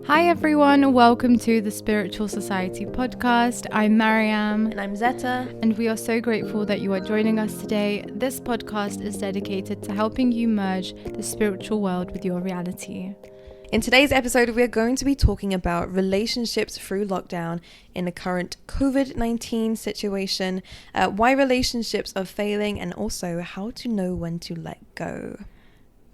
Hi everyone, welcome to the Spiritual Society podcast. I'm Mariam. And I'm Zeta. And we are so grateful that you are joining us today. This podcast is dedicated to helping you merge the spiritual world with your reality. In today's episode, we're going to be talking about relationships through lockdown in the current COVID-19 situation, why relationships are failing, and also how to know when to let go.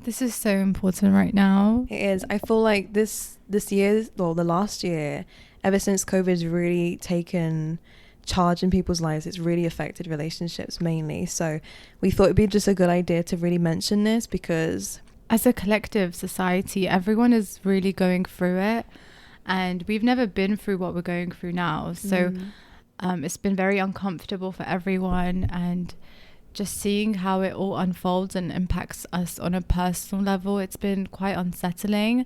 This is so important right now. It is. I feel like this year, or the last year, ever since COVID's really taken charge in people's lives, it's really affected relationships mainly. So we thought it'd be just a good idea to really mention this because as a collective society, everyone is really going through it, and we've never been through what we're going through now. So it's been very uncomfortable for everyone, and just seeing how it all unfolds and impacts us on a personal level, it's been quite unsettling.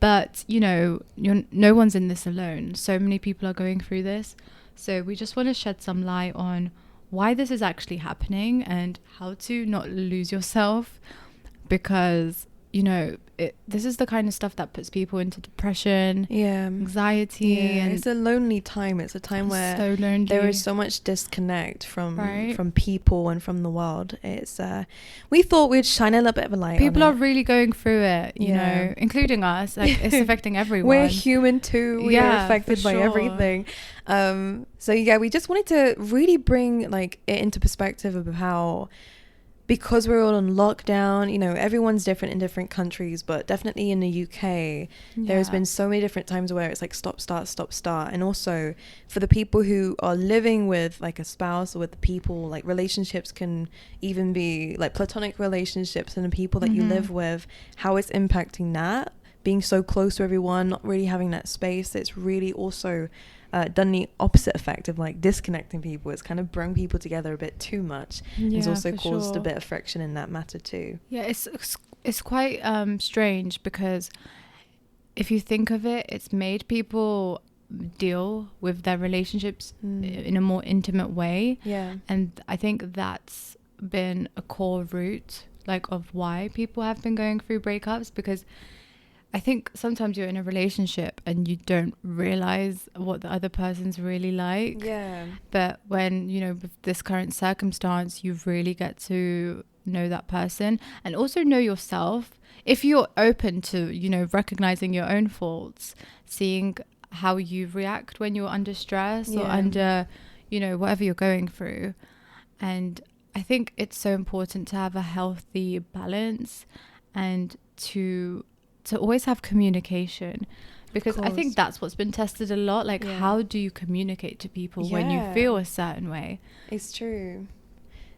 But no one's in this alone. So many people are going through this. So we just want to shed some light on why this is actually happening and how to not lose yourself, because this is the kind of stuff that puts people into depression, anxiety, and it's a lonely time. It's a time where so lonely. There is so much disconnect from people and from the world. It's we thought we'd shine a little bit of a light. People on are really going through it, you know, including us. Like, it's affecting everyone. We're human too. We are affected by everything. So we just wanted to really bring it into perspective of how, because we're all on lockdown, everyone's different in different countries, but definitely in the UK, there's been so many different times where it's like stop, start. And also for the people who are living with like a spouse or with the people, like relationships can even be like platonic relationships, and the people that you live with, how it's impacting that, being so close to everyone, not really having that space. It's really also done the opposite effect of like disconnecting people. It's kind of brung people together a bit too much. It's also caused a bit of friction in that matter too. It's quite strange, because if you think of it, it's made people deal with their relationships in a more intimate way, and I think that's been a core root of why people have been going through breakups, because I think sometimes you're in a relationship and you don't realize what the other person's really like. Yeah. But when, with this current circumstance, you really get to know that person and also know yourself. If you're open to, recognizing your own faults, seeing how you react when you're under stress or under, whatever you're going through. And I think it's so important to have a healthy balance and to always have communication, because I think that's what's been tested a lot. How do you communicate to people when you feel a certain way? It's true.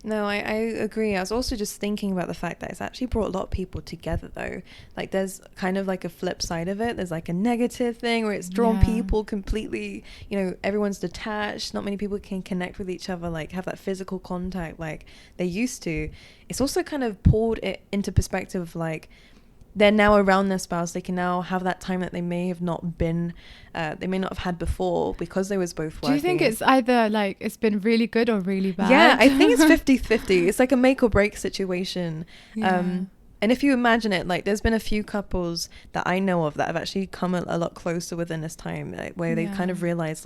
No, I agree. I was also just thinking about the fact that it's actually brought a lot of people together though. There's kind of a flip side of it. There's a negative thing where it's drawn people completely, everyone's detached. Not many people can connect with each other, have that physical contact like they used to. It's also kind of pulled it into perspective, they're now around their spouse. They can now have that time that they may have not been, they may not have had before, because they was both working. Do you think it's either it's been really good or really bad? Yeah, I think it's 50-50. It's like a make or break situation. And if you imagine it, there's been a few couples that I know of that have actually come a lot closer within this time, where they kind of realize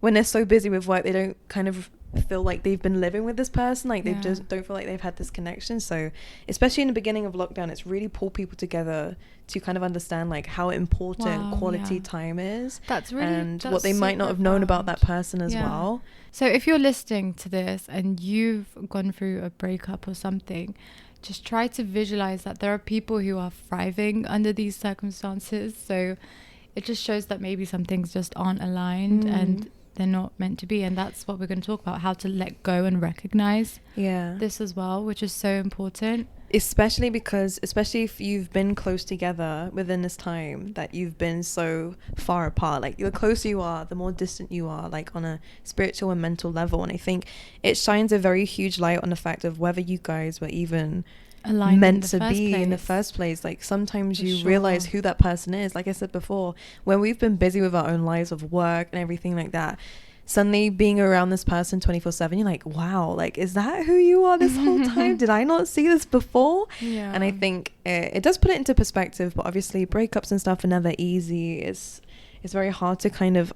when they're so busy with work, they don't kind of feel like they've been living with this person, they just don't feel like they've had this connection. So especially in the beginning of lockdown, it's really pulled people together to kind of understand how important quality time is. That's what they might not have known about that person as well. So if you're listening to this and you've gone through a breakup or something, just try to visualize that there are people who are thriving under these circumstances. So it just shows that maybe some things just aren't aligned and they're not meant to be. And that's what we're going to talk about, how to let go and recognize this as well, which is so important. Especially if you've been close together within this time, that you've been so far apart. The closer you are, the more distant you are, on a spiritual and mental level. And I think it shines a very huge light on the fact of whether you guys were even meant to be in the first place. Sometimes you realize who that person is. Like I said before, when we've been busy with our own lives of work and everything like that, suddenly being around this person 24/7, you're like, wow, like, is that who you are this whole time? Did I not see this before? Yeah. And I think it does put it into perspective, but obviously breakups and stuff are never easy. It's very hard to kind of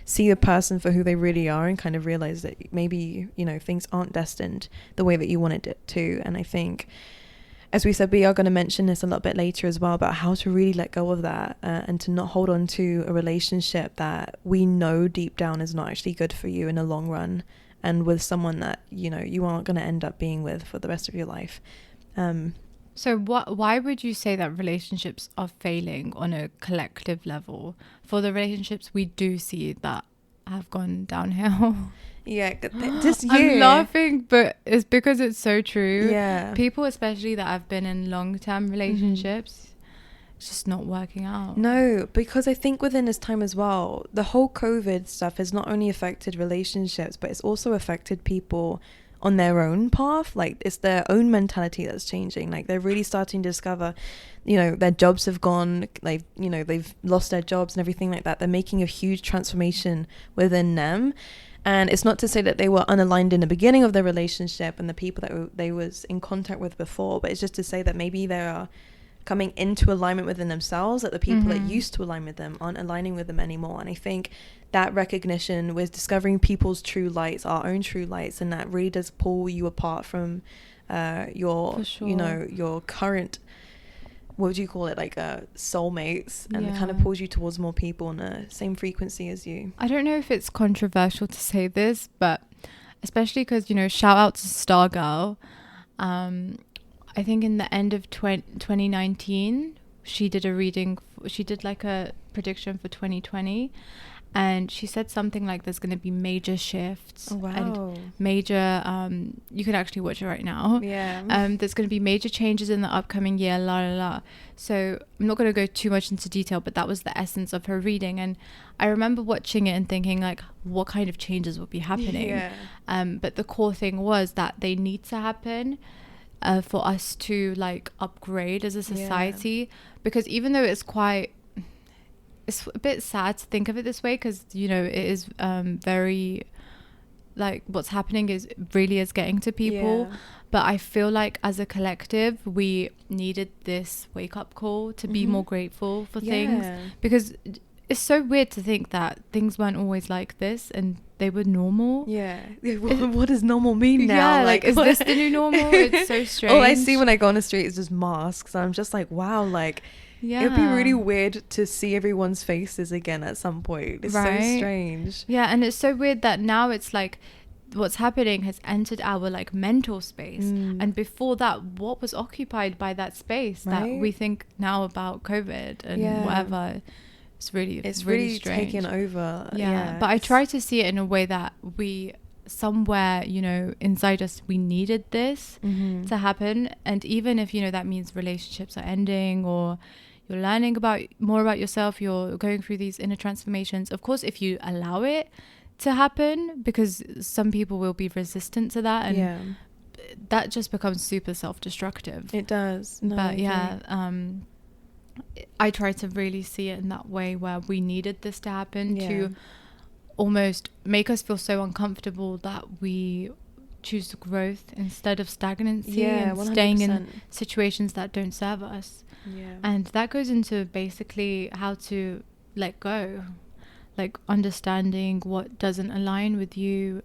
see a person for who they really are and kind of realize that maybe, you know, things aren't destined the way that you wanted it to. And I think, as we said, we are going to mention this a little bit later as well, about how to really let go of that and to not hold on to a relationship that we know deep down is not actually good for you in the long run, and with someone that, you know, you aren't going to end up being with for the rest of your life. So why would you say that relationships are failing on a collective level? For the relationships we do see that have gone downhill. Yeah, this year. I'm laughing, but it's because it's so true. Yeah. People, especially that have been in long-term relationships, it's just not working out. No, because I think within this time as well, the whole COVID stuff has not only affected relationships, but it's also affected people on their own path. Like, it's their own mentality that's changing. Like, they're really starting to discover, you know, their jobs have gone, like, you know, they've lost their jobs and everything like that. They're making a huge transformation within them. And it's not to say that they were unaligned in the beginning of their relationship and the people that they was in contact with before, but it's just to say that maybe they are coming into alignment within themselves, that the people that used to align with them aren't aligning with them anymore. And I think that recognition with discovering people's true lights, our own true lights, and that really does pull you apart from your, you know, your current, what would you call it, like soulmates, and it kind of pulls you towards more people on the same frequency as you. I don't know if it's controversial to say this, but especially because, you know, shout out to Stargirl. I think in the end of 2019 she did a reading, she did like a prediction for 2020, and she said something like there's going to be major shifts. Oh, wow. And major you can actually watch it right now. There's going to be major changes in the upcoming year, la la la. So I'm not going to go too much into detail, but that was the essence of her reading. And I remember watching it and thinking, like, what kind of changes will be happening? But the core thing was that they need to happen for us to, like, upgrade as a society. Because even though it's a bit sad to think of it this way, because, you know, it is very, like, what's happening is getting to people. But I feel like as a collective we needed this wake up call to be more grateful for things, because it's so weird to think that things weren't always like this and they were normal. What does normal mean now? Like, is this the new normal? It's so strange. All I see when I go on the street is just masks, and I'm just like, wow, like, it'd be really weird to see everyone's faces again at some point. It's so strange. And it's so weird that now it's like what's happening has entered our, like, mental space, and before that, what was occupied by that space that we think now about COVID and whatever. It's really strange. Taken over. But I try to see it in a way that we somewhere, you know, inside us, we needed this to happen. And even if, you know, that means relationships are ending, or you're learning more about yourself, you're going through these inner transformations, of course, if you allow it to happen, because some people will be resistant to that, and that just becomes super self-destructive. It does. But I try to really see it in that way, where we needed this to happen to almost make us feel so uncomfortable that we choose growth instead of stagnancy, and 100%. Staying in situations that don't serve us. And that goes into basically how to let go, like understanding what doesn't align with you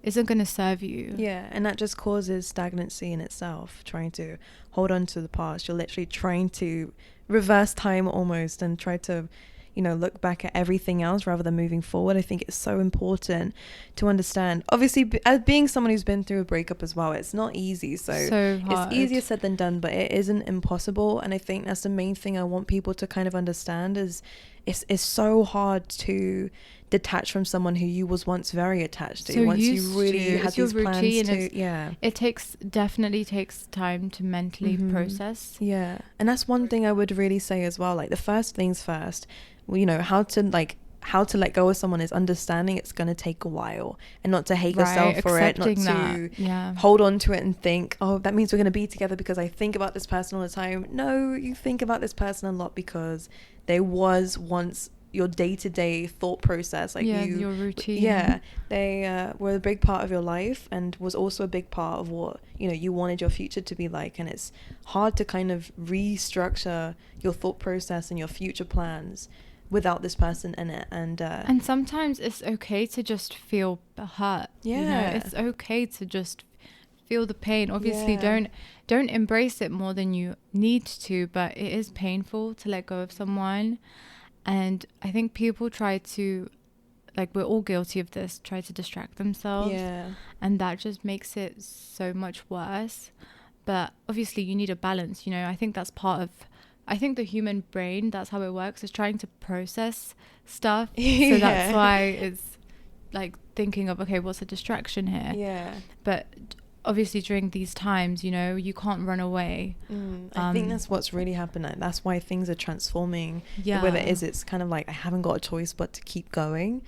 isn't going to serve you. And that just causes stagnancy in itself. Trying to hold on to the past, you're literally trying to reverse time almost, and try to, you know, look back at everything else rather than moving forward. I think it's so important to understand, obviously, as being someone who's been through a breakup as well, it's not easy, so it's easier said than done, but it isn't impossible. And I think that's the main thing I want people to kind of understand, is it's so hard to detach from someone who you was once very attached to, once you really had these plans to, it definitely takes time to mentally process. And that's one thing I would really say as well, like, the first things first, you know, how to let go of someone is understanding it's going to take a while, and not to hate yourself for it, not to hold on to it and think, oh, that means we're going to be together because I think about this person all the time. No, you think about this person a lot because there was once your day-to-day thought process, like your routine. They were a big part of your life, and was also a big part of what, you know, you wanted your future to be like. And it's hard to kind of restructure your thought process and your future plans without this person in it. And sometimes it's okay to just feel hurt. You know? It's okay to just feel the pain. Obviously, don't embrace it more than you need to, but it is painful to let go of someone. And I think people try to, like, we're all guilty of this, try to distract themselves. And that just makes it so much worse. But obviously you need a balance, you know. I think that's part of, I think the human brain, that's how it works, is trying to process stuff. So that's why it's like thinking of, okay, what's a distraction here? But obviously during these times, you know, you can't run away. I think that's what's really happening. That's why things are transforming. Whether it's kind of like, I haven't got a choice but to keep going.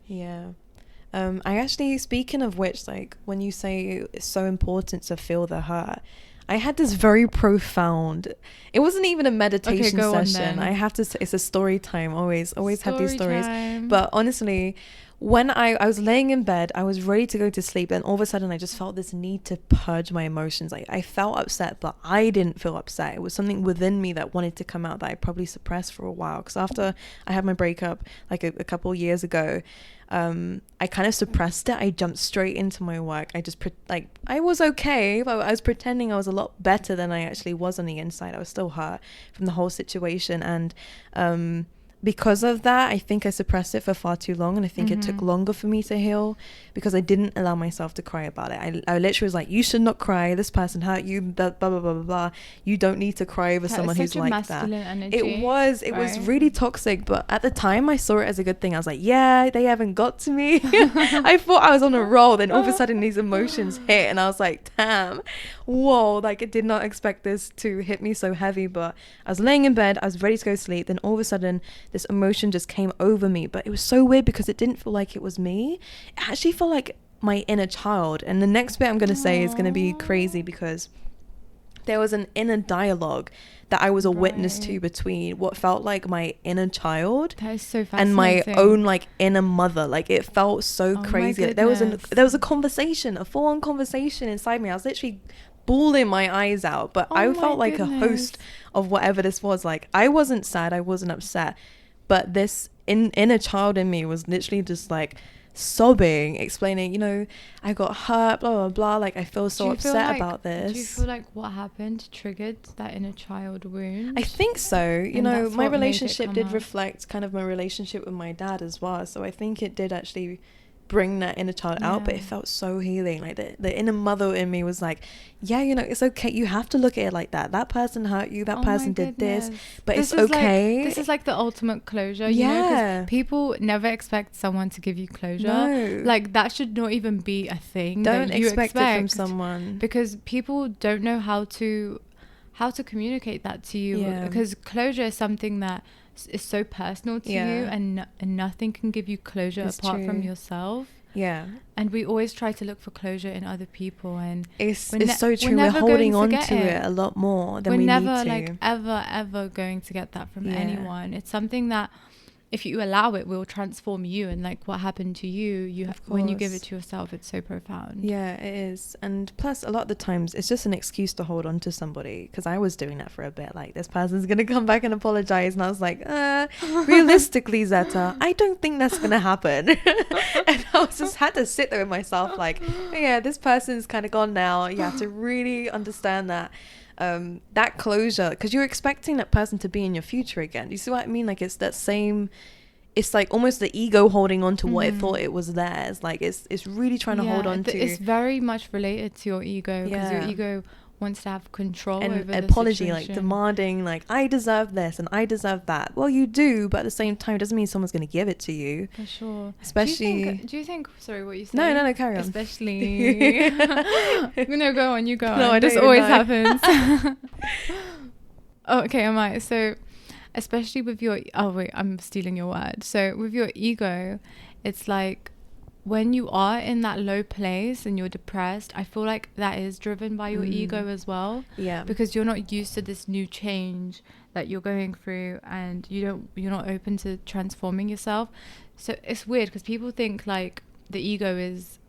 I actually, speaking of which, like, when you say it's so important to feel the hurt, I had this very profound, it wasn't even a meditation session. I have to say, it's a story time. Always have these stories time. But honestly, when I was laying in bed, I was ready to go to sleep, and all of a sudden I just felt this need to purge my emotions. Like, I felt upset, but I didn't feel upset. It was something within me that wanted to come out that I probably suppressed for a while. Because after I had my breakup, like a couple years ago, I kind of suppressed it. I jumped straight into my work. I just I was okay, but I was pretending I was a lot better than I actually was on the inside. I was still hurt from the whole situation, and because of that, I think I suppressed it for far too long, and I think it took longer for me to heal because I didn't allow myself to cry about it. I literally was like, you should not cry, this person hurt you, blah blah blah blah blah, you don't need to cry over someone who's like that. Energy, it was really toxic, but at the time I saw it as a good thing. I was like, yeah, they haven't got to me. I thought I was on a roll, then all of a sudden these emotions hit, and I was like, damn, whoa, like I did not expect this to hit me so heavy. But I was laying in bed, I was ready to go to sleep, then all of a sudden this emotion just came over me. But it was so weird because it didn't feel like it was me. It actually felt like my inner child. And the next bit I'm going to say is going to be crazy, because there was an inner dialogue that I was a witness to between what felt like my inner child, that is so fascinating, and my own like inner mother. Like, it felt so crazy. Like, there was a conversation, a full-on conversation inside me. I was literally bawling my eyes out, but I felt like a host of whatever this was. Like, I wasn't sad, I wasn't upset, but this inner child in me was literally just like sobbing, explaining, you know, I got hurt, blah blah blah, like I feel so upset about this. Do you feel like what happened triggered that inner child wound? I think so. You know, my relationship did reflect kind of my relationship with my dad as well, so I think it did actually bring that inner child out. But it felt so healing. Like, the inner mother in me was like, yeah, you know, it's okay, you have to look at it like that person hurt you, that person did this, but this it's okay. This is like the ultimate closure, you know, because people never expect someone to give you closure. No. Like, that should not even be a thing. Don't expect it from someone, because people don't know how to communicate that to you, because closure is something that is so personal to you, and nothing can give you closure apart from yourself. And we always try to look for closure in other people, and it's so true. We're holding on to it a lot more than we need to. We're never ever going to get that from anyone. It's something that, if you allow it, will transform you. And like what happened to you, when you give it to yourself, it's so profound. Yeah, it is. And plus, a lot of the times it's just an excuse to hold on to somebody, because I was doing that for a bit. Like, this person's gonna come back and apologize, and I was like, realistically, Zeta, I don't think that's gonna happen. And I just had to sit there with myself like, yeah, this person's kind of gone now. You have to really understand that that closure, because you're expecting that person to be in your future again. You see what I mean? Like, it's that same, it's like almost the ego holding on to what it thought it was theirs. Like, it's really trying to hold on to. It's very much related to your ego, because your ego wants to have control over the apology, situation. like demanding, like, I deserve this and I deserve that. Well, you do, but at the same time, it doesn't mean someone's going to give it to you. For sure. Especially, do you think sorry, what you said? No, carry on. Especially no, go on, you go on. No, I this don't always happens. Oh, okay, I might. So especially with your I'm stealing your word. So with your ego, it's like, when you are in that low place and you're depressed, I feel like that is driven by your ego as well. Yeah. Because you're not used to this new change that you're going through, and you're not open to transforming yourself. So it's weird because people think like the ego is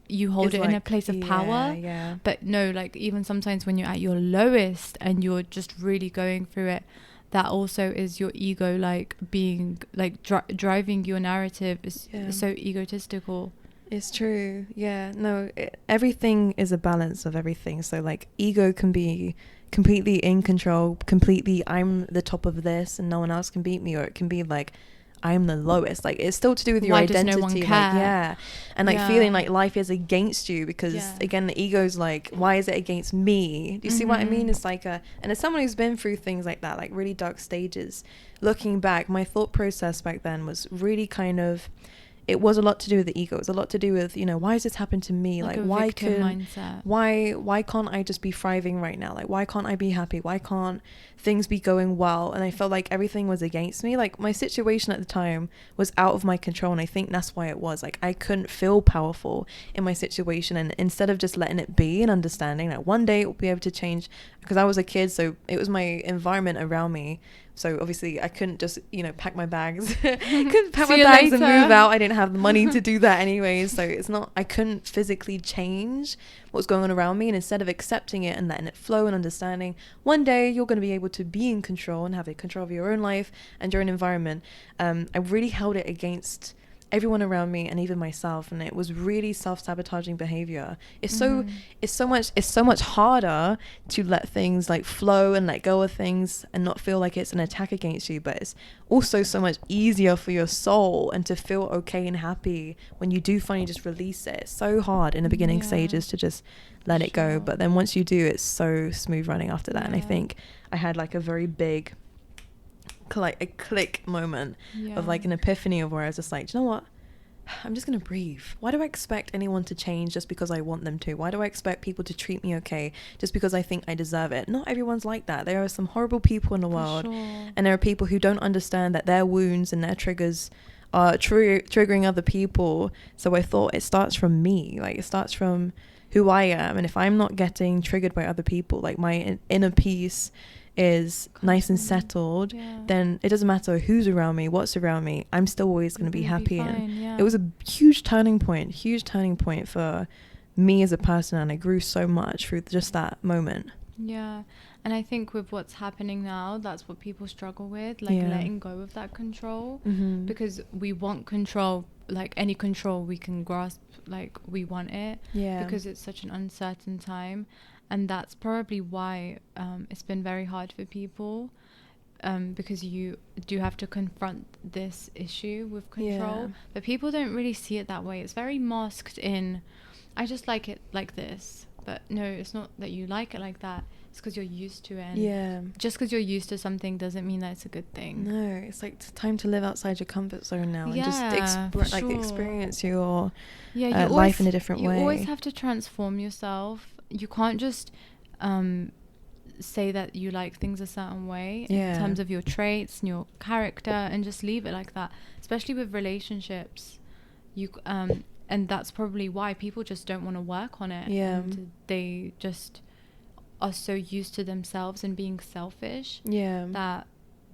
you hold it like, in a place of power. Yeah. But no, like even sometimes when you're at your lowest and you're just really going through it, that also is your ego, like being like driving your narrative is so egotistical. It's true. Yeah. No, everything is a balance of everything. So like ego can be completely in control, completely I'm the top of this and no one else can beat me, or it can be like I'm the lowest. Like it's still to do with your identity. Does no one care? Like, yeah. And like feeling like life is against you because again the ego's like, why is it against me? Do you see what I mean? It's like and as someone who's been through things like that, like really dark stages, looking back, my thought process back then was really kind of, it was a lot to do with the ego. It was a lot to do with, you know, why has this happened to me? Like why can't I just be thriving right now? Like why can't I be happy? Why can't things be going well? And I felt like everything was against me. Like my situation at the time was out of my control, and I think that's why it was. Like I couldn't feel powerful in my situation, and instead of just letting it be and understanding that one day it will be able to change, because I was a kid, so it was my environment around me. So obviously I couldn't just, you know, pack my bags and move out. I didn't have the money to do that anyways. So it's not, I couldn't physically change what's going on around me. And instead of accepting it and letting it flow and understanding, one day you're going to be able to be in control and have a control of your own life and your own environment. I really held it against everyone around me and even myself, and it was really self-sabotaging behavior. It's so much harder to let things like flow and let go of things and not feel like it's an attack against you, but it's also so much easier for your soul and to feel okay and happy when you do finally just release it. It's so hard in the beginning stages to just let it go, but then once you do, it's so smooth running after that. And I think I had like a very big like a click moment of like an epiphany of where I was just like, do you know what, I'm just gonna breathe. Why do I expect anyone to change just because I want them to? Why do I expect people to treat me okay just because I think I deserve it? Not everyone's like that. There are some horrible people in the world, and there are people who don't understand that their wounds and their triggers are triggering other people. So I thought it starts from me. Like it starts from who I am, and if I'm not getting triggered by other people, like my inner peace is nice and settled, then it doesn't matter who's around me, what's around me, I'm still always going to be happy. And it was a huge turning point for me as a person, and I grew so much through just that moment. And I think with what's happening now, that's what people struggle with, like letting go of that control, because we want control, like any control we can grasp, like we want it, because it's such an uncertain time. And that's probably why it's been very hard for people, because you do have to confront this issue with control. But people don't really see it that way. It's very masked in, I just like it like this. But no, it's not that you like it like that. It's because you're used to it. And just because you're used to something doesn't mean that it's a good thing. No, it's like time to live outside your comfort zone now, and just experience your life in a different way. You always have to transform yourself. You can't just say that you like things a certain way in terms of your traits and your character and just leave it like that, especially with relationships. You and that's probably why people just don't want to work on it. And they just are so used to themselves and being selfish that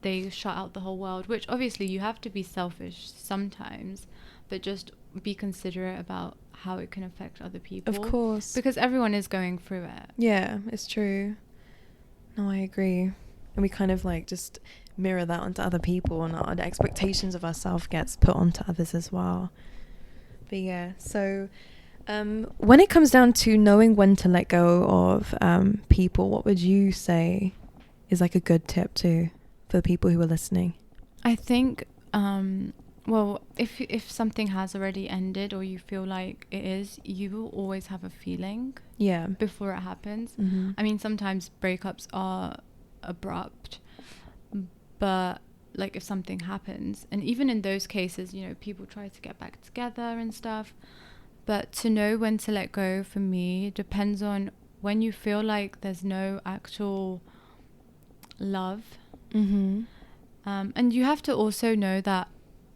they shut out the whole world, which obviously you have to be selfish sometimes, but just be considerate about how it can affect other people. Of course. Because everyone is going through it. Yeah, it's true. No, I agree. And we kind of like just mirror that onto other people, and the expectations of ourselves gets put onto others as well. But yeah, so when it comes down to knowing when to let go of people, what would you say is like a good tip for the people who are listening? I think well, if something has already ended, or you feel like it is, you will always have a feeling before it happens. I mean, sometimes breakups are abrupt, but like if something happens, and even in those cases, you know, people try to get back together and stuff, but to know when to let go, for me, depends on when you feel like there's no actual love. And you have to also know that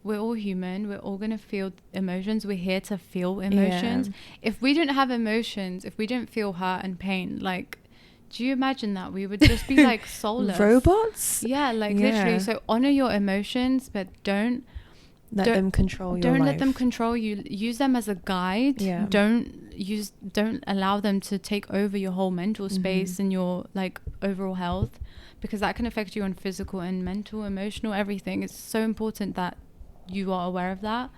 we're all human. We're all going to feel emotions. We're here to feel emotions. If we didn't have emotions, if we didn't feel hurt and pain, like, do you imagine that? We would just be like soulless. Robots? Yeah, like literally. So honor your emotions, but don't let them control your life. Don't let them control you. Use them as a guide. Yeah. Don't allow them to take over your whole mental space and your like overall health, because that can affect you on physical and mental, emotional, everything. It's so important that you are aware of that.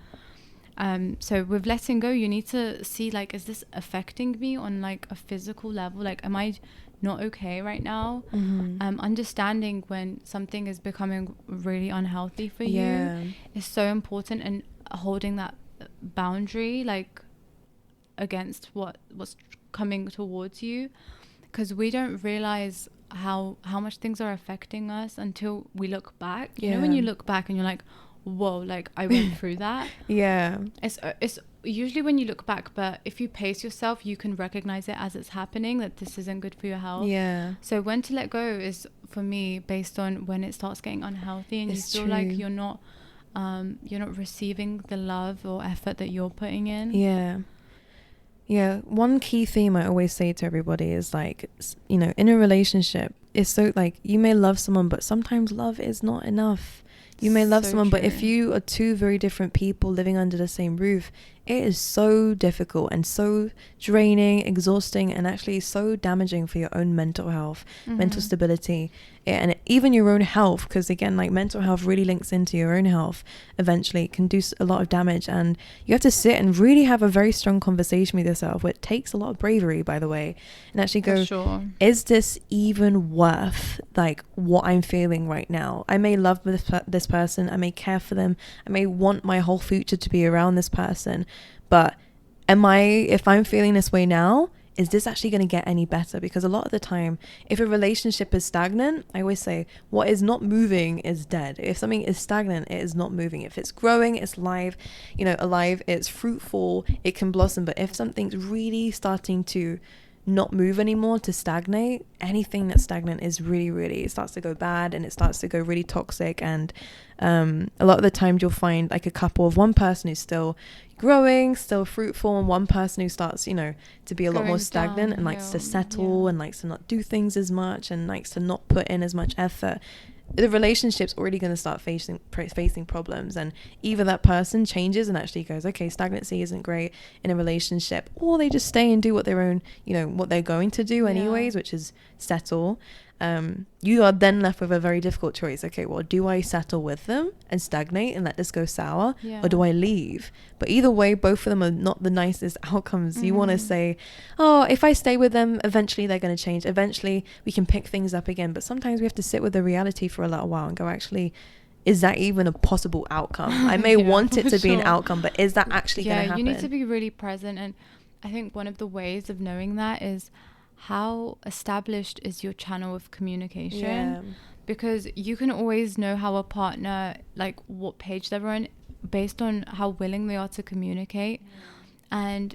So with letting go, you need to see, like, is this affecting me on like a physical level? Like, am I not okay right now? Understanding when something is becoming really unhealthy for you is so important, and holding that boundary, like, against what's coming towards you, because we don't realize how much things are affecting us until we look back. You know, when you look back and you're like, whoa, like I went through that. It's usually when you look back, but if you pace yourself, you can recognize it as it's happening, that this isn't good for your health. So when to let go is, for me, based on when it starts getting unhealthy and it's you feel like you're not receiving the love or effort that you're putting in. One key theme I always say to everybody is, like, you know, in a relationship, it's so, like, you may love someone, but sometimes love is not enough. You may love someone, but if you are two very different people living under the same roof, it is so difficult and so draining, exhausting, and actually so damaging for your own mental health, mental stability, and even your own health, because again, like, mental health really links into your own health. Eventually it can do a lot of damage, and you have to sit and really have a very strong conversation with yourself, which takes a lot of bravery, by the way, and actually go, is this even worth, like, what I'm feeling right now? I may love this person, I may care for them, I may want my whole future to be around this person, but if I'm feeling this way now, is this actually going to get any better? Because a lot of the time, if a relationship is stagnant, I always say, what is not moving is dead. If something is stagnant, it is not moving. If it's growing, it's alive, it's fruitful, it can blossom. But if something's really starting to not move anymore, to stagnate, anything that's stagnant is really, really, it starts to go bad, and it starts to go really toxic. And a lot of the times you'll find, like, a couple of one person who's still growing, still fruitful, and one person who starts, to be a lot more stagnant and likes to settle and likes to not do things as much and likes to not put in as much effort. The relationship's already going to start facing problems, and either that person changes and actually goes, okay, stagnancy isn't great in a relationship, or they just stay and do what they're going to do anyways, which is settle. You are then left with a very difficult choice. Okay, well, do I settle with them and stagnate and let this go sour, or do I leave? But either way, both of them are not the nicest outcomes. You want to say, oh, if I stay with them, eventually they're going to change, eventually we can pick things up again. But sometimes we have to sit with the reality for a little while and go, actually, is that even a possible outcome? I may want it to be an outcome, but is that actually going to happen? You need to be really present. And I think one of the ways of knowing that is, how established is your channel of communication? Because you can always know how a partner, like, what page they're on based on how willing they are to communicate. And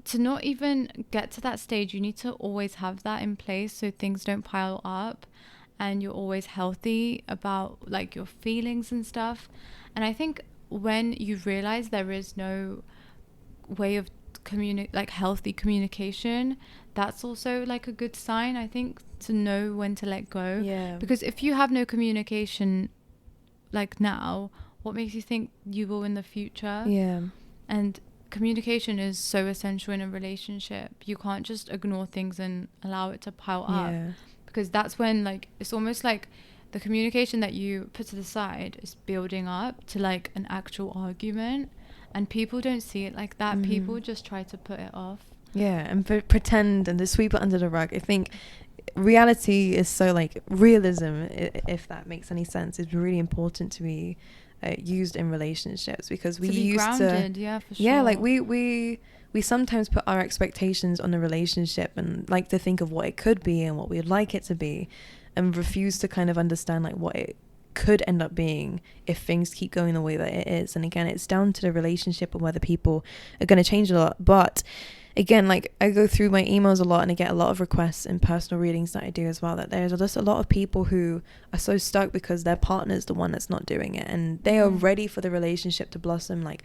to not even get to that stage, you need to always have that in place so things don't pile up and you're always healthy about, like, your feelings and stuff. And I think when you realize there is no way of healthy communication, that's also, like, a good sign, I think, to know when to let go. Because if you have no communication, like, now, what makes you think you will in the future? And communication is so essential in a relationship. You can't just ignore things and allow it to pile up, because that's when, like, it's almost like the communication that you put to the side is building up to, like, an actual argument. And people don't see it like that. People just try to put it off. And pretend and to sweep it under the rug. I think reality is so, like, realism, if that makes any sense, is really important to be used in relationships, because we used grounded, for sure. Like, we sometimes put our expectations on a relationship and like to think of what it could be and what we'd like it to be, and refuse to kind of understand, like, what it could end up being if things keep going the way that it is. And again, it's down to the relationship and whether people are going to change a lot. But again, like, I go through my emails a lot and I get a lot of requests in personal readings that I do as well, that there's just a lot of people who are so stuck because their partner's the one that's not doing it, and they are ready for the relationship to blossom. Like,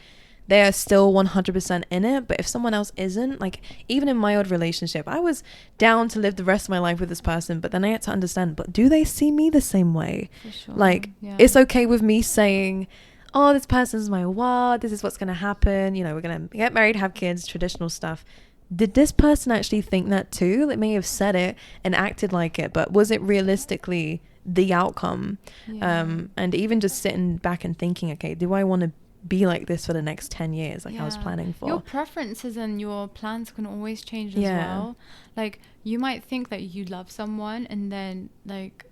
they are still 100% in it, but if someone else isn't, like, even in my old relationship, I was down to live the rest of my life with this person, but then I had to understand, but do they see me the same way? For sure. Like, it's okay with me saying, oh, this person's my wife, this is what's going to happen, you know, we're going to get married, have kids, traditional stuff. Did this person actually think that too? They may have said it and acted like it, but was it realistically the outcome? And even just sitting back and thinking, okay, do I want to be like this for the next 10 years, like I was planning for? Your preferences and your plans can always change as well. Like, you might think that you love someone, and then, like,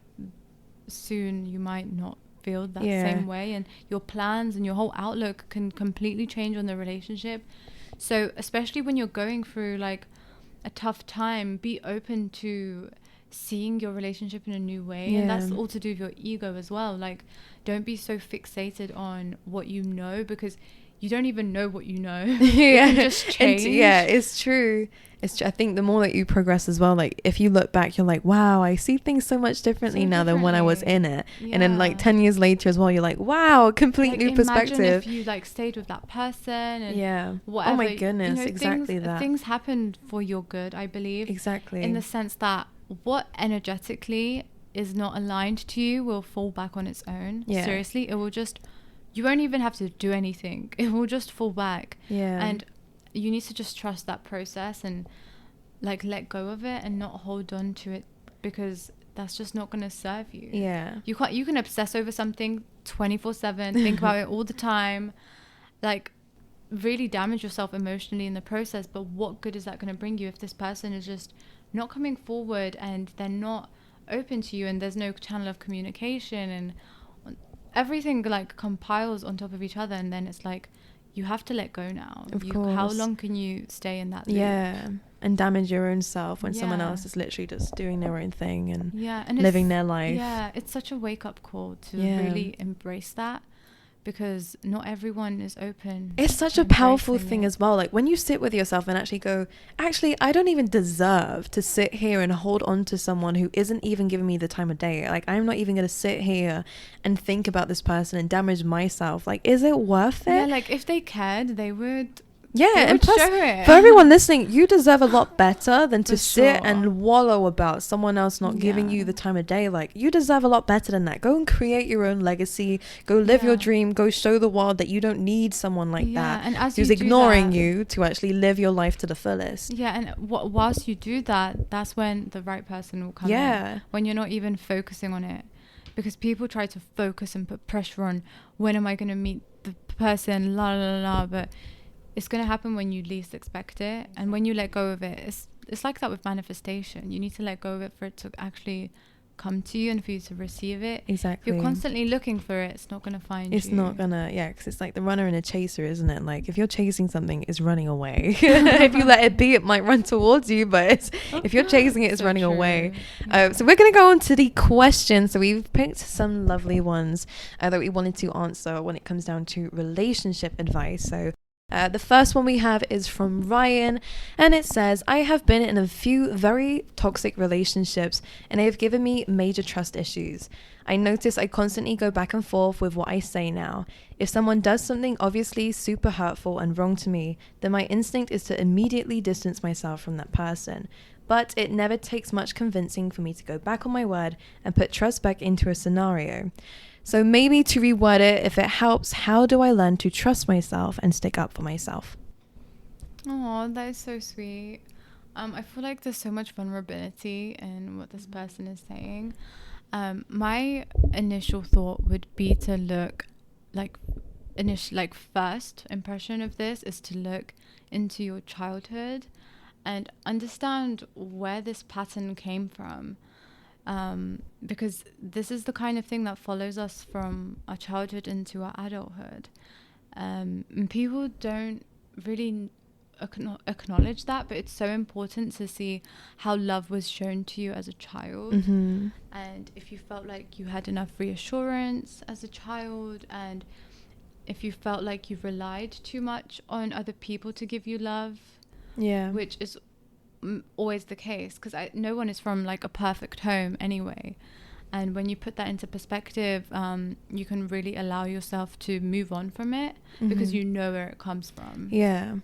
soon you might not feel that same way, and your plans and your whole outlook can completely change on the relationship. So especially when you're going through, like, a tough time, be open to seeing your relationship in a new way. And that's all to do with your ego as well. Like, don't be so fixated on what you know, because you don't even know what you know. It can just change. It's true. I think the more that you progress as well, like, if you look back, you're like, wow, I see things so much differently now than when I was in it. And then, like, 10 years later as well, you're like, wow, complete new perspective. Imagine if you, like, stayed with that person and whatever. Oh my goodness, you know, exactly that. Things happen for your good, I believe. Exactly. In the sense that what energetically is not aligned to you will fall back on its own. Seriously, it will just, you won't even have to do anything. It will just fall back. And you need to just trust that process and, like, let go of it and not hold on to it, because that's just not going to serve you. You can obsess over something 24/7, think about it all the time, like, really damage yourself emotionally in the process. But what good is that going to bring you if this person is just not coming forward and they're not open to you, and there's no channel of communication, and everything, like, compiles on top of each other, and then it's like, you have to let go now. Of course. How long can you stay in that loop? And damage your own self when someone else is literally just doing their own thing and living their life. It's such a wake-up call to really embrace that, because not everyone is open. It's such a powerful thing as well. Like, when you sit with yourself and actually go, actually, I don't even deserve to sit here and hold on to someone who isn't even giving me the time of day. Like, I'm not even going to sit here and think about this person and damage myself. Like, is it worth it? Yeah, like, if they cared, they would. And plus, for everyone listening, you deserve a lot better than to sit and wallow about someone else not giving you the time of day. Like, you deserve a lot better than that. Go and create your own legacy. Go live your dream. Go show the world that you don't need someone like that, and as who's ignoring you to actually live your life to the fullest. And whilst you do that, that's when the right person will come in. When you're not even focusing on it, because people try to focus and put pressure on, when am I going to meet the person, la la la, but it's going to happen when you least expect it. And when you let go of it, it's like that with manifestation. You need to let go of it for it to actually come to you and for you to receive it. Exactly. If you're constantly looking for it, it's not going to find you. It's not going to, because it's like the runner and a chaser, isn't it? Like, if you're chasing something, it's running away. If you let it be, it might run towards you, but if you're chasing it, it's running away. So we're going to go on to the questions. So we've picked some lovely ones that we wanted to answer when it comes down to relationship advice. So the first one we have is from Ryan, and it says, I have been in a few very toxic relationships and they have given me major trust issues. I notice I constantly go back and forth with what I say now. If someone does something obviously super hurtful and wrong to me, then my instinct is to immediately distance myself from that person. But it never takes much convincing for me to go back on my word and put trust back into a scenario. So maybe to reword it, if it helps, how do I learn to trust myself and stick up for myself? Oh, that is so sweet. I feel like there's so much vulnerability in what this person is saying. My initial thought would be to look, first impression of this is to look into your childhood and understand where this pattern came from. Because this is the kind of thing that follows us from our childhood into our adulthood. And people don't really acknowledge that, but it's so important to see how love was shown to you as a child. And if you felt like you had enough reassurance as a child, and if you felt like you relied too much on other people to give you love, which is always the case, because no one is from like a perfect home anyway. And when you put that into perspective, you can really allow yourself to move on from it, because you know where it comes from. Yeah.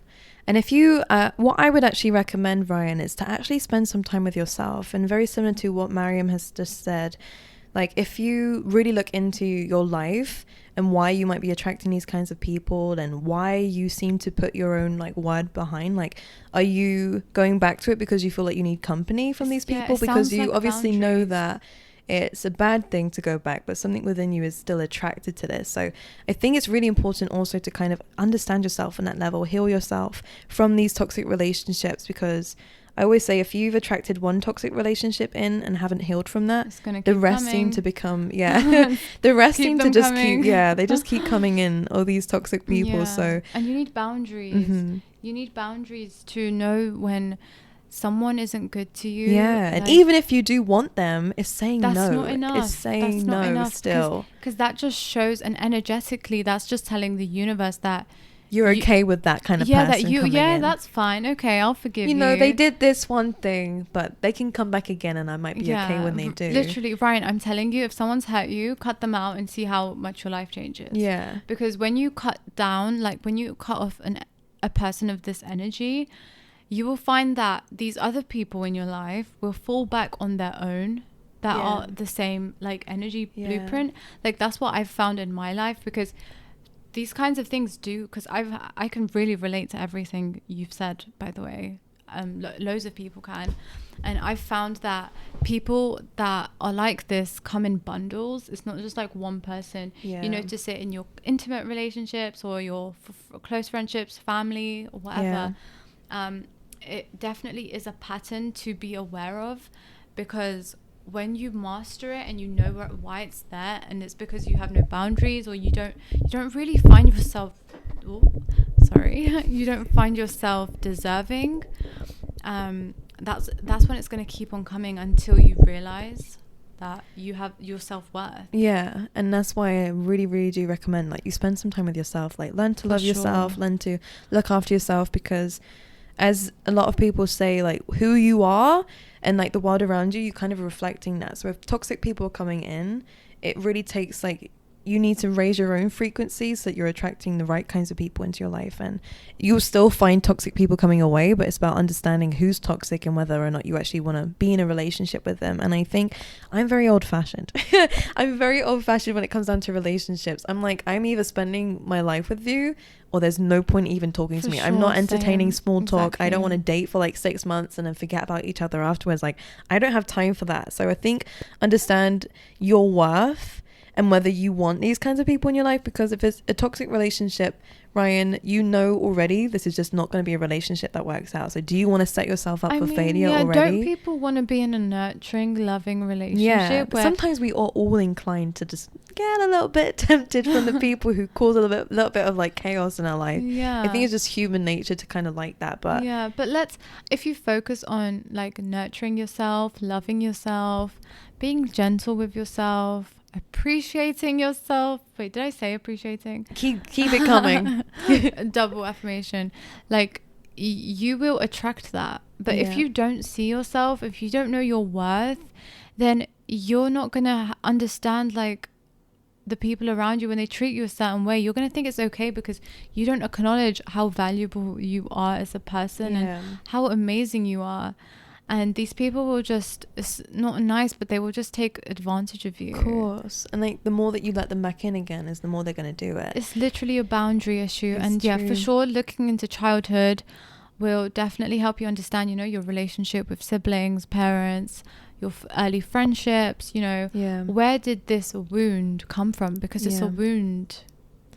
And if you, what I would actually recommend, Ryan, is to actually spend some time with yourself. And very similar to what Mariam has just said, like if you really look into your life and why you might be attracting these kinds of people, and why you seem to put your own like word behind, like, are you going back to it because you feel like you need company from these people? Because you obviously know that it's a bad thing to go back, but something within you is still attracted to this. So I think it's really important also to kind of understand yourself on that level, heal yourself from these toxic relationships, because I always say if you've attracted one toxic relationship in and haven't healed from that, the rest seem to become the rest seem to just keep they just keep coming in, all these toxic people. So, and you need boundaries. You need boundaries to know when someone isn't good to you. And even if you do want them, it's saying that's no. Not enough. It's saying no enough still. Because that just shows, and energetically, that's just telling the universe that you're okay with that kind of person coming in. That's fine. Okay, I'll forgive you. You know, they did this one thing, but they can come back again, and I might be okay when they do. Literally, Ryan, I'm telling you, if someone's hurt you, cut them out and see how much your life changes. Yeah. Because when you cut down, like when you cut off a person of this energy, you will find that these other people in your life will fall back on their own that are the same like energy blueprint. Like that's what I've found in my life, because these kinds of things do, because I can really relate to everything you've said, by the way. Loads of people can. And I've found that people that are like this come in bundles. It's not just like one person. You notice it in your intimate relationships or your close friendships, family, or whatever. It definitely is a pattern to be aware of, because when you master it and you know why it's there, and it's because you have no boundaries, or you don't really find yourself you don't find yourself deserving, that's when it's going to keep on coming until you realize that you have your self-worth. And that's why I really, really do recommend, like, you spend some time with yourself, like learn to love yourself, learn to look after yourself, because as a lot of people say, like, who you are and like the world around you, you're kind of reflecting that. So if toxic people are coming in, it really takes, like, you need to raise your own frequency so that you're attracting the right kinds of people into your life. And you'll still find toxic people coming away, but it's about understanding who's toxic and whether or not you actually want to be in a relationship with them. And I think I'm very old-fashioned. I'm very old-fashioned when it comes down to relationships. I'm like, I'm either spending my life with you, or there's no point even talking to me. I'm not entertaining small talk. I don't want to date for like 6 months and then forget about each other afterwards. Like, I don't have time for that. So I think understand your worth and whether you want these kinds of people in your life, because if it's a toxic relationship, Ryan, you know already this is just not going to be a relationship that works out. So do you want to set yourself up for failure already? Don't people want to be in a nurturing, loving relationship? But sometimes we are all inclined to just get a little bit tempted from the people who cause a little bit of like chaos in our life. I think it's just human nature to kind of like that. But if you focus on like nurturing yourself, loving yourself, being gentle with yourself, appreciating yourself. Wait, did I say appreciating? Keep it coming. Double affirmation. Like, you will attract that. But if you don't see yourself, if you don't know your worth, then you're not gonna understand like the people around you when they treat you a certain way. You're gonna think it's okay because you don't acknowledge how valuable you are as a person and how amazing you are. And these people will just, it's not nice, but they will just take advantage of you. Of course. And like the more that you let them back in again is the more they're going to do it. It's literally a boundary issue. It's true. For sure, looking into childhood will definitely help you understand, you know, your relationship with siblings, parents, your early friendships, you know. Where did this wound come from? Because it's a wound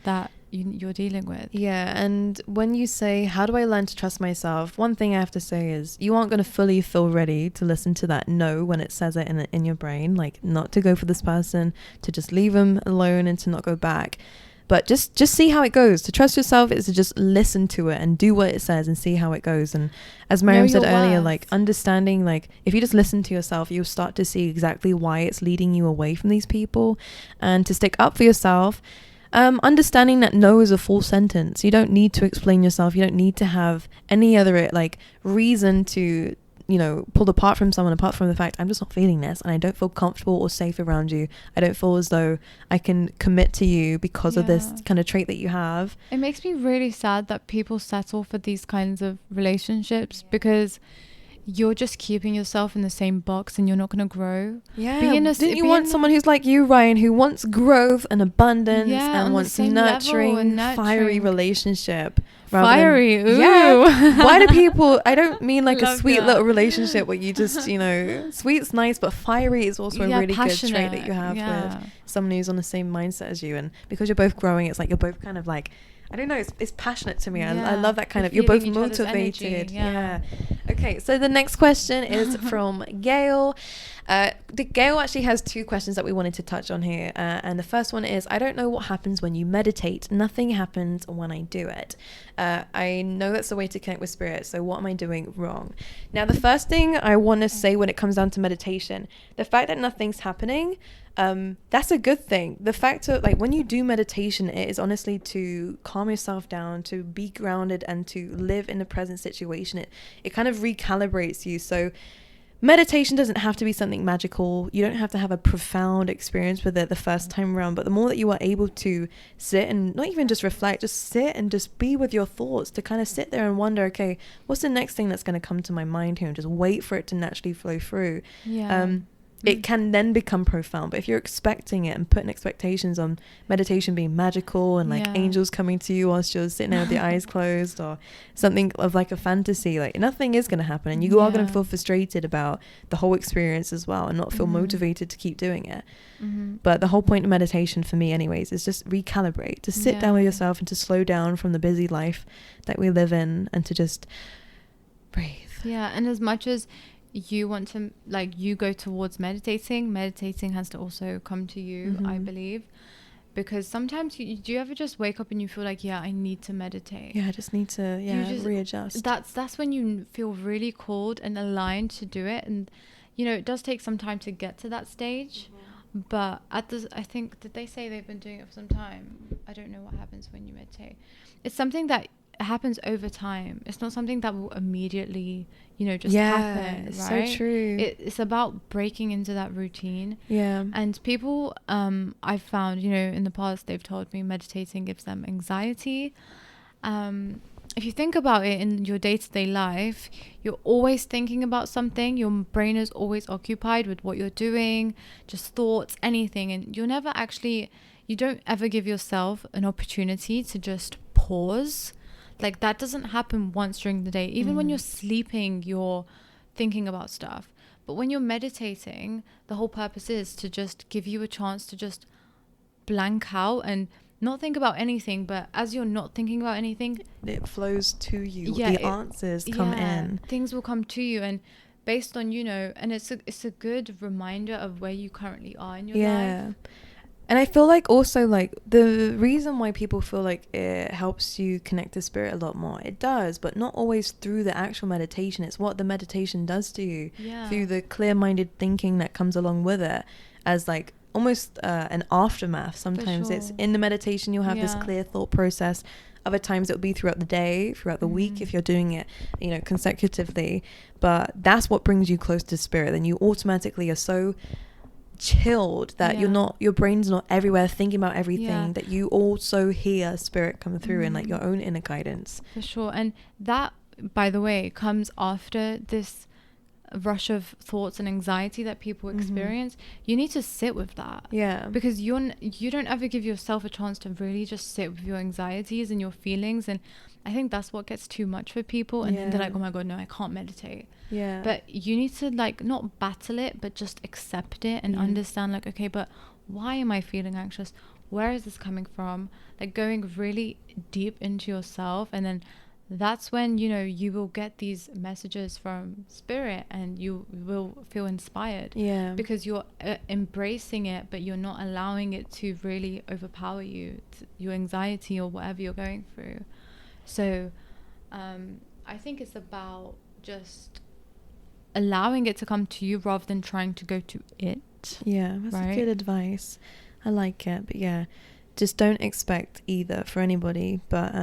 that you're dealing with. And when you say, how do I learn to trust myself, one thing I have to say is you aren't going to fully feel ready to listen to that no when it says it in your brain, like not to go for this person, to just leave them alone and to not go back. But just see how it goes. To trust yourself is to just listen to it and do what it says and see how it goes. And as Mariam said earlier, like understanding, like if you just listen to yourself, you'll start to see exactly why it's leading you away from these people, and to stick up for yourself. Understanding that no is a full sentence. You don't need to explain yourself. You don't need to have any other like reason to, you know, pulled apart from someone, apart from the fact I'm just not feeling this and I don't feel comfortable or safe around you. I don't feel as though I can commit to you because of this kind of trait that you have. It makes me really sad that people settle for these kinds of relationships, because you're just keeping yourself in the same box and you're not going to grow. Didn't you want someone who's like you, Ryan, who wants growth and abundance and wants nurturing, fiery relationship? Fiery, ooh. Yeah. Why do people, I don't mean like a sweet little relationship where you just, you know, sweet's nice, but fiery is also a really good trait that you have with someone who's on the same mindset as you. And because you're both growing, it's like you're both kind of like, I don't know, it's passionate to me. I love that kind of, you're both motivated. Okay, so the next question is from Gail. Gail actually has two questions that we wanted to touch on here. And the first one is, I don't know what happens when you meditate. Nothing happens when I do it. I know that's the way to connect with spirit. So what am I doing wrong? Now, the first thing I want to say when it comes down to meditation, the fact that nothing's happening, that's a good thing. The fact that, like, when you do meditation, it is honestly to calm yourself down, to be grounded, and to live in the present situation. It kind of recalibrates you. So meditation doesn't have to be something magical. You don't have to have a profound experience with it the first time around, but the more that you are able to sit and not even just reflect, just sit and just be with your thoughts, to kind of sit there and wonder, okay, what's the next thing that's going to come to my mind here, and just wait for it to naturally flow through. It can then become profound. But if you're expecting it and putting expectations on meditation being magical and like angels coming to you whilst you're sitting there with your eyes closed, or something of like a fantasy, like nothing is going to happen, and you are going to feel frustrated about the whole experience as well, and not feel motivated to keep doing it. But the whole point of meditation for me anyways is just recalibrate, to sit down with yourself and to slow down from the busy life that we live in, and to just breathe. And as much as you want to, like, you go towards meditating has to also come to you, I believe, because sometimes do you ever just wake up and you feel like, I need to meditate, I just need to readjust. That's when you feel really called and aligned to do it. And you know, it does take some time to get to that stage, but I think, did they say they've been doing it for some time? I don't know what happens when you meditate. It's something that happens over time. It's not something that will immediately, you know, just happen, right? So true. It's about breaking into that routine. And people, I've found, you know, in the past, they've told me meditating gives them anxiety. If you think about it in your day-to-day life, you're always thinking about something. Your brain is always occupied with what you're doing, just thoughts, anything, and you don't ever give yourself an opportunity to just pause. Like, that doesn't happen once during the day. Even when you're sleeping, you're thinking about stuff. But when you're meditating, the whole purpose is to just give you a chance to just blank out and not think about anything. But as you're not thinking about anything, it flows to you. The answers come in. Things will come to you. And based on, you know, and it's a good reminder of where you currently are in your life. And I feel like also, like, the reason why people feel like it helps you connect to spirit a lot more, it does, but not always through the actual meditation. It's what the meditation does to you through the clear-minded thinking that comes along with it, as like almost an aftermath. Sometimes it's in the meditation you'll have this clear thought process. Other times it'll be throughout the day, throughout the week, if you're doing it, you know, consecutively. But that's what brings you close to spirit. Then you automatically are so chilled that your brain's not everywhere thinking about everything, that you also hear spirit come through and like your own inner guidance. For sure. And that, by the way, comes after this rush of thoughts and anxiety that people experience. You need to sit with that, because you don't ever give yourself a chance to really just sit with your anxieties and your feelings. And I think that's what gets too much for people, and then they're like, oh my god, no, I can't meditate. But you need to, like, not battle it, but just accept it and understand, like, okay, but why am I feeling anxious? Where is this coming from? Like, going really deep into yourself, and then that's when, you know, you will get these messages from spirit and you will feel inspired. Yeah. Because you're embracing it, but you're not allowing it to really overpower you, your anxiety or whatever you're going through. So I think it's about just allowing it to come to you rather than trying to go to it. Yeah, that's good advice. I like it. But yeah, just don't expect either for anybody. But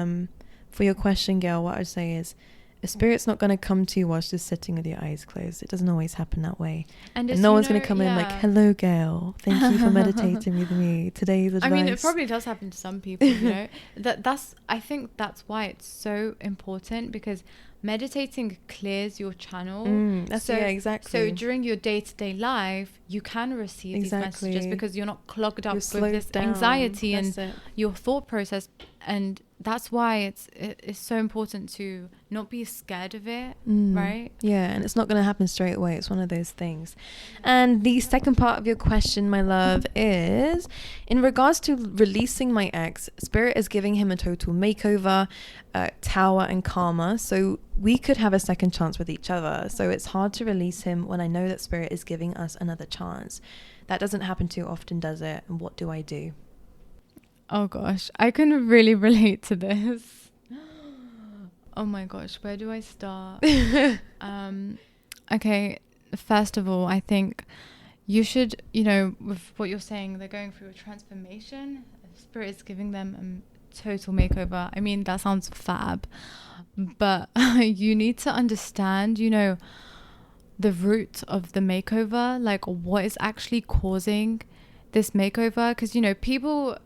for your question, Gail, what I'd say is a spirit's not going to come to you whilst just sitting with your eyes closed. It doesn't always happen that way. And no one's going to come in like, hello, Gail. Thank you for meditating with me. Today's advice. I mean, it probably does happen to some people, you know. I think that's why it's so important, because meditating clears your channel. Exactly. So during your day-to-day life, you can receive these messages because you're not clogged up with this anxiety and your thought process. And that's why it's so important to not be scared of it, right? Yeah, and it's not going to happen straight away. It's one of those things. And the second part of your question, my love, is in regards to releasing my ex, Spirit is giving him a total makeover, tower and karma. So we could have a second chance with each other. So it's hard to release him when I know that Spirit is giving us another chance. That doesn't happen too often, does it? And what do I do? Oh gosh, I can really relate to this. Oh my gosh, where do I start? Okay, first of all, I think you should, you know, with what you're saying, they're going through a transformation. Spirit is giving them a total makeover. I mean, that sounds fab, but you need to understand, you know, the root of the makeover, like what is actually causing this makeover. Because, you know, people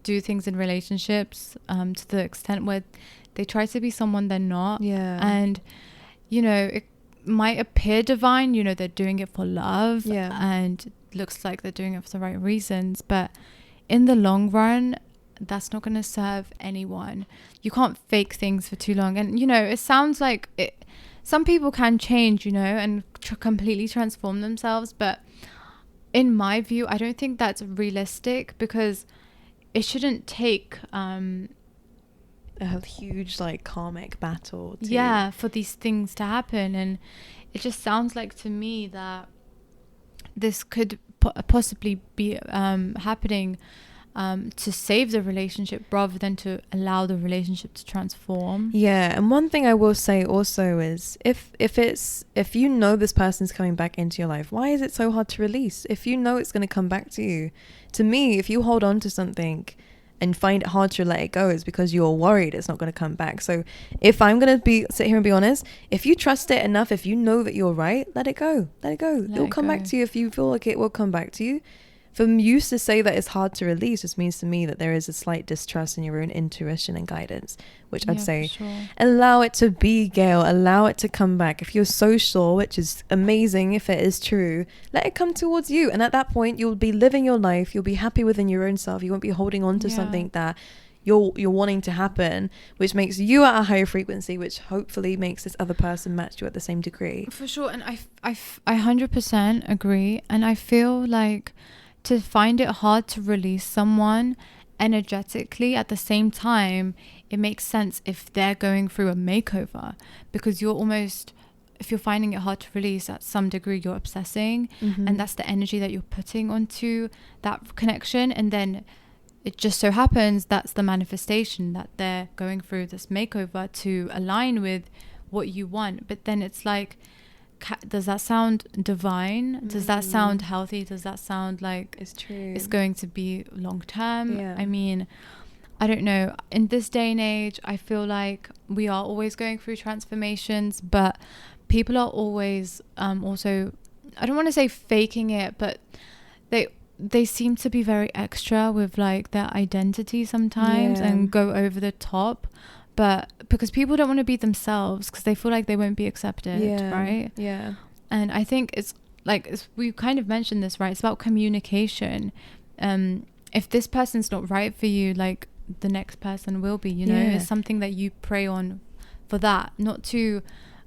do things in relationships to the extent where they try to be someone they're not. Yeah. And, you know, it might appear divine, you know, they're doing it for love. Yeah. And looks like they're doing it for the right reasons. But in the long run, that's not going to serve anyone. You can't fake things for too long. And, you know, it sounds like some people can change, you know, and completely transform themselves. But in my view, I don't think that's realistic, because it shouldn't take a huge like karmic battle for these things to happen. And it just sounds like to me that this could possibly be happening to save the relationship rather than to allow the relationship to transform. Yeah. And one thing I will say also is if you know this person's coming back into your life, why is it so hard to release? If you know it's going to come back to you, to me, if you hold on to something and find it hard to let it go, is because you're worried it's not going to come back. So if I'm going to sit here and be honest, if you trust it enough, if you know that you're right, let it go. It'll come back to you if you feel like it will come back to you. For you to say that it's hard to release just means to me that there is a slight distrust in your own intuition and guidance, which I'd say allow it to be, Gail. Allow it to come back. If you're so sure, which is amazing if it is true, let it come towards you. And at that point, you'll be living your life. You'll be happy within your own self. You won't be holding on to something that you're wanting to happen, which makes you at a higher frequency, which hopefully makes this other person match you at the same degree. For sure. And I 100% agree. And I feel like to find it hard to release someone energetically, at the same time, it makes sense if they're going through a makeover, because you're almost, if you're finding it hard to release, at some degree you're obsessing, and that's the energy that you're putting onto that connection. And then it just so happens that's the manifestation, that they're going through this makeover to align with what you want. But then it's like, does that sound divine? Does that sound healthy? Does that sound like it's true, it's going to be long term? I mean, I don't know. In this day and age, I feel like we are always going through transformations, but people are always also, I don't want to say faking it, but they seem to be very extra with like their identity sometimes and go over the top. But because people don't want to be themselves, because they feel like they won't be accepted, right? Yeah. And I think it's like, we kind of mentioned this, right? It's about communication. If this person's not right for you, like the next person will be, you know? It's something that you pray on for that, not to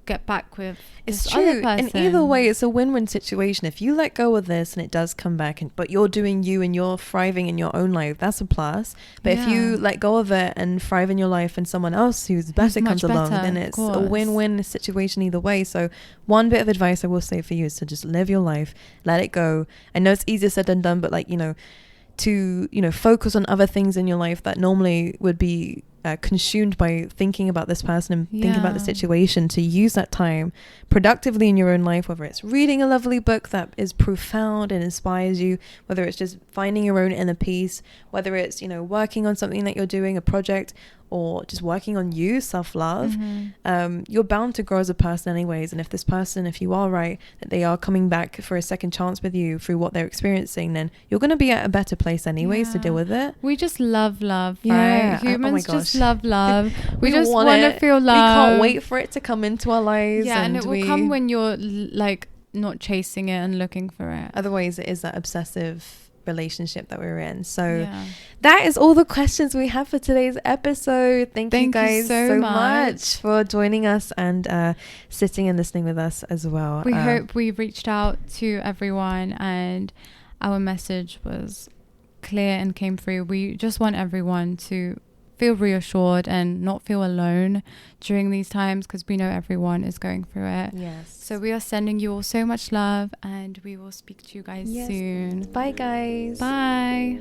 get back with it's this true other person. and either way it's a win-win situation. If you let go of this and it does come back, but you're doing you and you're thriving in your own life, that's a plus. But if you let go of it and thrive in your life and someone else who's better comes along, then it's a win-win situation either way. So one bit of advice I will say for you is to just live your life, let it go. I know it's easier said than done, but like, you know, to, you know, focus on other things in your life that normally would be consumed by thinking about this person and thinking about the situation, to use that time productively in your own life, whether it's reading a lovely book that is profound and inspires you, whether it's just finding your own inner peace, whether it's, you know, working on something that you're doing, a project, or just working on you, self-love. You're bound to grow as a person anyways. And if this person, if you are right that they are coming back for a second chance with you through what they're experiencing, then you're going to be at a better place anyways to deal with it. We just love right? Humans just love we just want to feel love. We can't wait for it to come into our lives. And it will come when you're like not chasing it and looking for it. Otherwise it is that obsessive relationship that we're in. So that is all the questions we have for today's episode. Thank you guys so much for joining us and sitting and listening with us as well. We hope we reached out to everyone and our message was clear and came through. We just want everyone to feel reassured and not feel alone during these times, because we know everyone is going through it. So we are sending you all so much love, and we will speak to you guys soon. Bye guys. Bye.